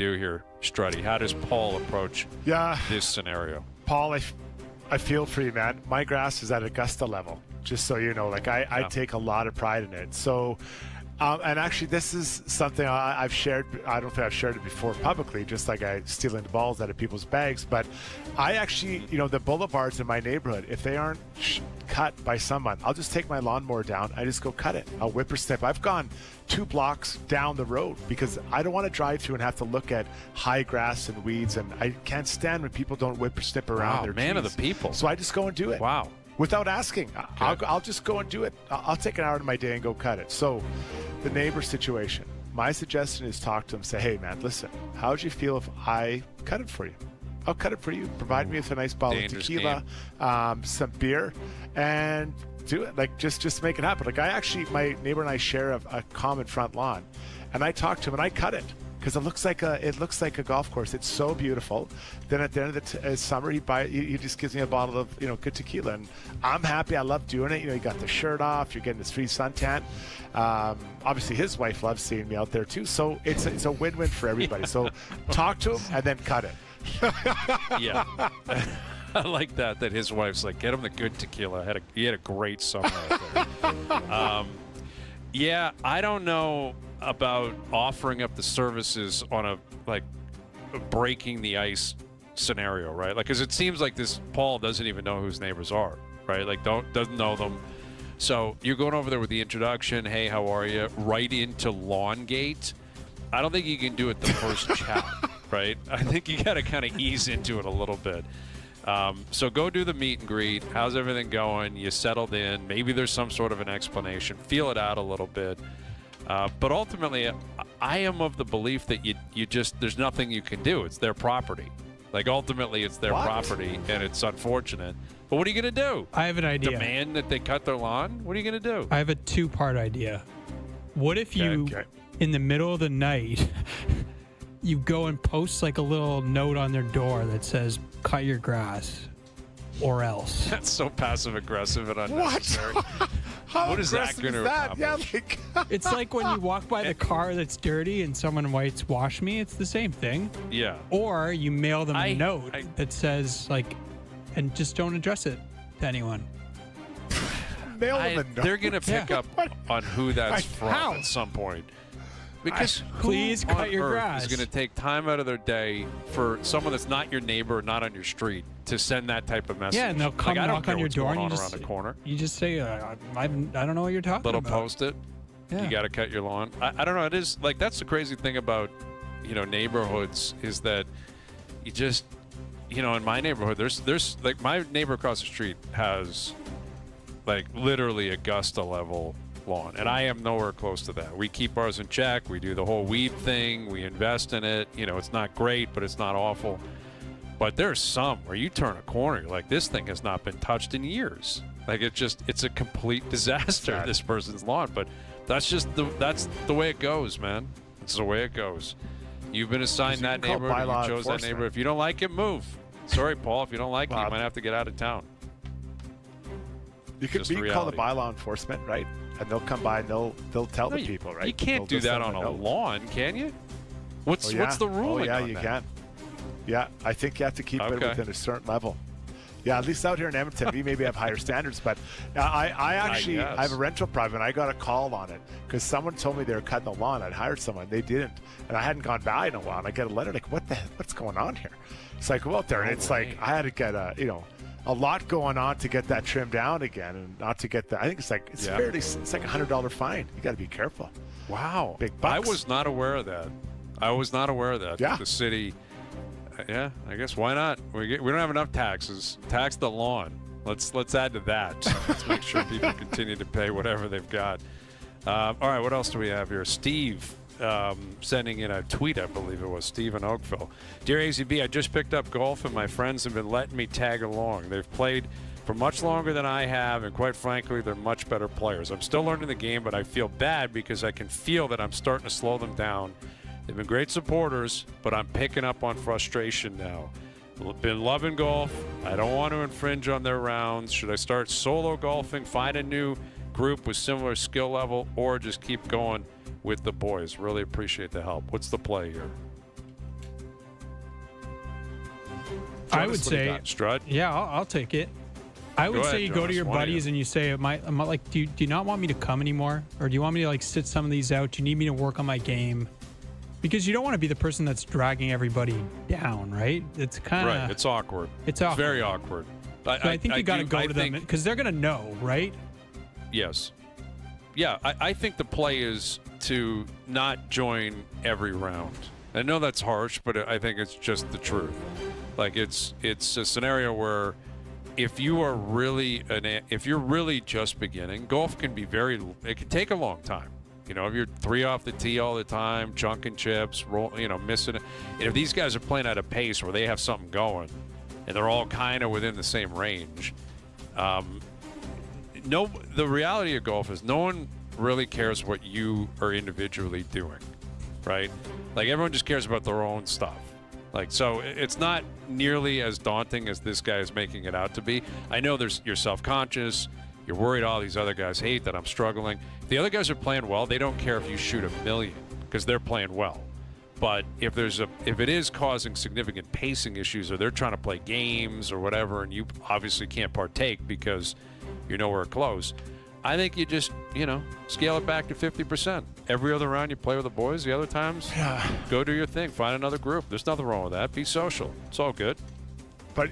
do here, Strutty? How does Paul approach this scenario? Paul, I feel for you, man. My grass is at Augusta level, just so you know. Like, I take a lot of pride in it. So, and actually, this is something I've shared. I don't think I've shared it before publicly, just like I stealing the balls out of people's bags. But I actually, the boulevards in my neighborhood, if they aren't cut by someone, I'll just take my lawnmower down. I just go cut it. I'll whippersnip. I've gone 2 blocks down the road because I don't want to drive through and have to look at high grass and weeds. And I can't stand when people don't whippersnip around their man trees. of the people. So I just go and do it. Wow. Without asking. I'll just go and do it. I'll take an hour of my day and go cut it. So the neighbor situation, my suggestion is talk to him, say, hey, man, listen, how would you feel if I cut it for you? I'll cut it for you. Provide me with a nice bottle of tequila, some beer, and do it. Like, just make it happen. Like, my neighbor and I share a common front lawn, and I talked to him and I cut it because it looks like a golf course. It's so beautiful. Then at the end of the summer, he just gives me a bottle of good tequila, and I'm happy. I love doing it. You got the shirt off. You're getting this free suntan. Obviously, his wife loves seeing me out there too. So it's a win-win for everybody. So talk to him and then cut it. Yeah. I like that his wife's like, get him the good tequila. He had a great summer out there. Yeah, I don't know about offering up the services on a breaking the ice scenario, right? Like, because it seems like this Paul doesn't even know who his neighbors are, right? Like, doesn't know them. So you're going over there with the introduction, hey, how are you? Right into lawn gate. I don't think you can do it the first chat, right? I think you got to kind of ease into it a little bit. So go do the meet and greet. How's everything going? You settled in. Maybe there's some sort of an explanation. Feel it out a little bit. But ultimately, I am of the belief that there's nothing you can do. It's their property. Like, ultimately, it's their property, and it's unfortunate. But what are you going to do? I have an idea. Demand that they cut their lawn? What are you going to do? I have a 2-part idea. What if in the middle of the night, you go and post like a little note on their door that says, cut your grass or else? That's so passive-aggressive and unnecessary. What is that going to accomplish? Yeah, it's like when you walk by the car that's dirty and someone writes, wash me. It's the same thing. Yeah. Or you mail them a note that says, and just don't address it to anyone. Mail them a note. They're going to pick up on who that's from at some point. Because please cut your grass. Is going to take time out of their day for someone that's not your neighbor, not on your street, to send that type of message. Yeah, and they'll come knock on your door, and around the corner. You just say, I don't know what you're talking about. Little post-it. Yeah. You got to cut your lawn. I don't know. It is like, that's the crazy thing about neighborhoods is that you just in my neighborhood there's like my neighbor across the street has like literally Augusta level lawn, and I am nowhere close to that. We keep ours in check. We do the whole weed thing. We invest in it. It's not great, but it's not awful. But there's some where you turn a corner, you're like, this thing has not been touched in years. Like, it's a complete disaster, this person's lawn. But that's the way it goes, man. It's the way it goes. You've been assigned that neighborhood. You chose that neighborhood. If you don't like it, move. Sorry, Paul. If you don't like it, you might have to get out of town. You could call the bylaw enforcement, right? And they'll come by and they'll tell the people, right? You can't do that on a lawn, can you? What's the ruling? Oh, yeah, you can. Yeah, I think you have to keep it within a certain level. Yeah, at least out here in Edmonton, we maybe have higher standards. But I have a rental property, and I got a call on it because someone told me they were cutting the lawn. I'd hired someone. They didn't. And I hadn't gone by in a while. And I get a letter like, what's going on here? So I go out there, and it's like I had to get a lot going on to get that trimmed down again, and not to get that. I think it's like it's like $100 fine. You got to be careful. Wow, big bucks. I was not aware of that. Yeah. The city. Yeah, I guess why not? We don't have enough taxes. Tax the lawn. Let's add to that. Let's make sure people continue to pay whatever they've got. All right, what else do we have here? Steve sending in a tweet, I believe it was, Steve in Oakville. Dear AZB, I just picked up golf, and my friends have been letting me tag along. They've played for much longer than I have, and quite frankly, they're much better players. I'm still learning the game, but I feel bad because I can feel that I'm starting to slow them down. They've been great supporters, but I'm picking up on frustration now. Been loving golf. I don't want to infringe on their rounds. Should I start solo golfing, find a new group with similar skill level, or just keep going with the boys? Really appreciate the help. What's the play here? I would say, Strud. Yeah, I'll take it. I would say you go to your buddies and you say, am I like, do you not want me to come anymore? Or do you want me to like sit some of these out? Do you need me to work on my game? Because you don't want to be the person that's dragging everybody down, right? It's kind of... Right, it's awkward. It's awkward. Very awkward. I think you got to go to them because they're going to know, right? Yes. Yeah, I think the play is to not join every round. I know that's harsh, but I think it's just the truth. Like it's a scenario where if you're really just beginning, golf can be it can take a long time. You know, if you're 3 off the tee all the time, chunking chips, missing it. And if these guys are playing at a pace where they have something going and they're all kind of within the same range, the reality of golf is no one really cares what you are individually doing, right? Like everyone just cares about their own stuff. Like, so it's not nearly as daunting as this guy is making it out to be. I know you're self-conscious. You're worried all these other guys hate that I'm struggling. If the other guys are playing well, they don't care if you shoot a million because they're playing well. But if it is causing significant pacing issues or they're trying to play games or whatever and you obviously can't partake because you're nowhere close, I think you just, scale it back to 50%. Every other round you play with the boys. The other times, go do your thing. Find another group. There's nothing wrong with that. Be social. It's all good. But,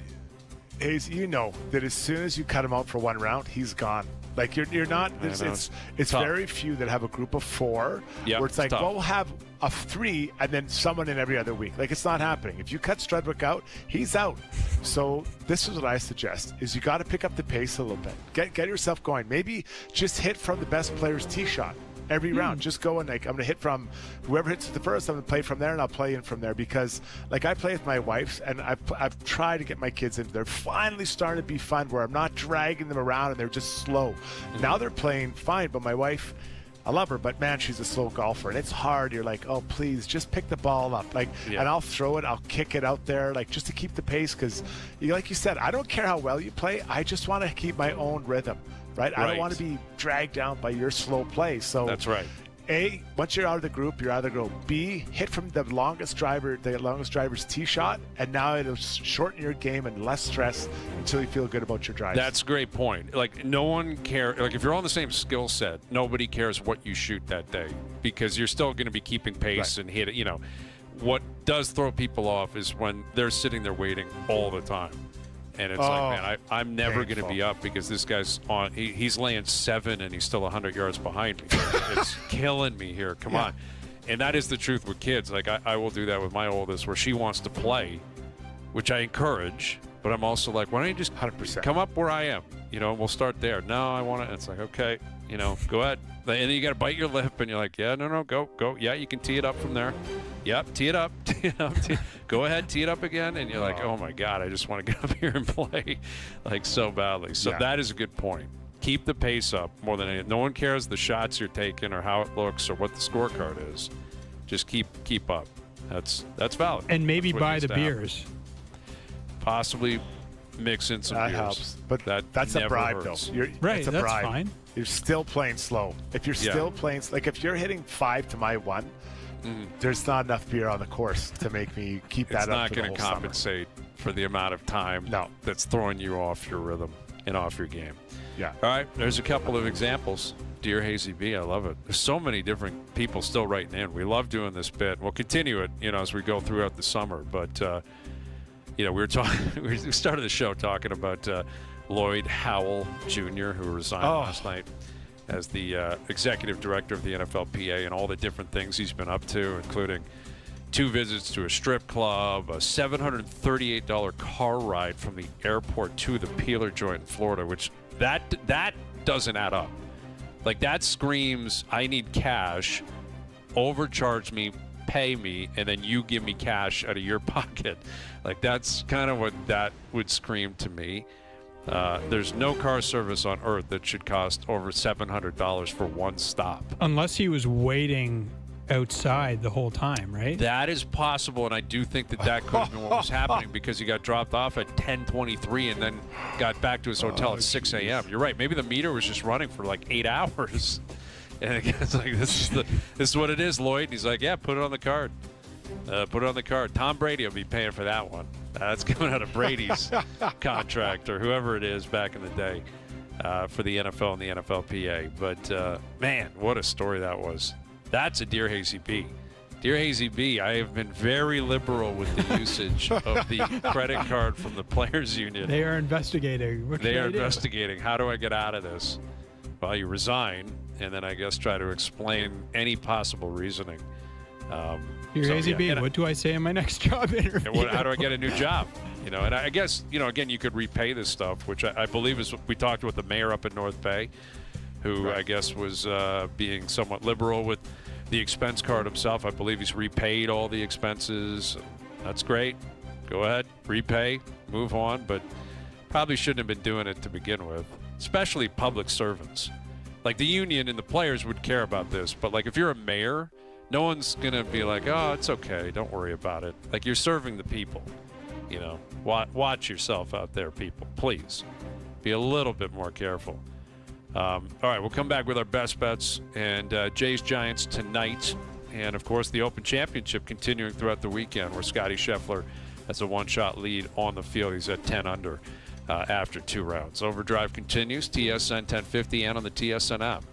Hayes, you know that as soon as you cut him out for one round, he's gone. Like, you're not – it's very few that have a group of 4 where it's like, well, we'll have a 3 and then someone in every other week. Like, it's not happening. If you cut Strudwick out, he's out. So this is what I suggest is you got to pick up the pace a little bit. Get yourself going. Maybe just hit from the best player's tee shot every round. Just go and, like, I'm going to hit from whoever hits the first, I'm going to play from there, and I'll play in from there. Because, like, I play with my wife, and I've tried to get my kids into. They're finally starting to be fun where I'm not dragging them around and they're just slow. Now they're playing fine, but my wife, I love her, but man, she's a slow golfer, and it's hard. You're like, oh, please, just pick the ball up. Like, and I'll throw it, I'll kick it out there, like, just to keep the pace. Because, like you said, I don't care how well you play. I just want to keep my own rhythm. Right? I don't want to be dragged down by your slow play. So that's right. A, once you're out of the group, you're out of the group. B, hit from the longest driver's tee shot, and now it'll shorten your game and less stress until you feel good about your drive. That's a great point. Like, no one cares. Like, if you're on the same skill set, nobody cares what you shoot that day because you're still going to be keeping pace and hit it. What does throw people off is when they're sitting there waiting all the time. And it's like, man, I'm never going to be up because this guy's on. He's laying 7 and he's still 100 yards behind me. It's killing me here. Come on. And that is the truth with kids. Like, I will do that with my oldest where she wants to play, which I encourage. But I'm also like, why don't you just 100% come up where I am? We'll start there. No, I want to. It's like, okay, go ahead. And then you got to bite your lip and you're like, yeah, no, go. Yeah, you can tee it up from there. Yep, tee it up. Go ahead, tee it up again. And you're like, oh, my God, I just want to get up here and play like so badly. So that is a good point. Keep the pace up more than anything. No one cares the shots you're taking or how it looks or what the scorecard is. Just keep up. That's valid. And maybe buy the beers. Possibly mix in some beers. That helps. But that's a bribe, hurts. though. Right, it's a that's bribe. fine. You're still playing slow. If you're still playing, like if you're hitting 5 to my 1, there's not enough beer on the course to make me keep that up. It's not going to compensate for the amount of time that's throwing you off your rhythm and off your game. Yeah. All right, there's a couple of examples. Dear Hazy B, I love it. There's so many different people still writing in. We love doing this bit. We'll continue it, as we go throughout the summer. But, we were talking. We started the show talking about Lloyd Howell Jr., who resigned last night as the executive director of the NFLPA and all the different things he's been up to, including 2 visits to a strip club, a $738 car ride from the airport to the Peeler joint in Florida, which that doesn't add up. Like, that screams, I need cash, overcharge me, pay me, and then you give me cash out of your pocket. Like, that's kind of what that would scream to me. There's no car service on earth that should cost over $700 for one stop. Unless he was waiting outside the whole time, right? That is possible, and I do think that could have been what was happening because he got dropped off at 10:23 and then got back to his hotel at 6 a.m. You're right. Maybe the meter was just running for like 8 hours. And it's like, this is what it is, Lloyd. And he's like, yeah, put it on the card. Put it on the card. Tom Brady will be paying for that one. That's coming out of Brady's contract or whoever it is back in the day for the NFL and the NFLPA. But, man, what a story that was. That's a Dear Hazy B. Dear Hazy B, I have been very liberal with the usage of the credit card from the Players Union. They are investigating. They are investigating. How do I get out of this? Well, you resign, and then I guess try to explain any possible reasoning. Dear Hazy B, what do I say in my next job interview? How do I get a new job? And I guess, again, you could repay this stuff, which I believe is what we talked with the mayor up in North Bay, who I guess was being somewhat liberal with the expense card himself. I believe he's repaid all the expenses. That's great. Go ahead, repay, move on, but probably shouldn't have been doing it to begin with, especially public servants. Like the union and the players would care about this, but like if you're a mayor, no one's going to be like, oh, it's okay, don't worry about it. Like you're serving the people, Watch yourself out there, people. Please be a little bit more careful. All right, we'll come back with our best bets and Jays Giants tonight. And, of course, the Open Championship continuing throughout the weekend where Scotty Scheffler has a one-shot lead on the field. He's at 10 under after 2 rounds. Overdrive continues, TSN 1050 and on the TSN app.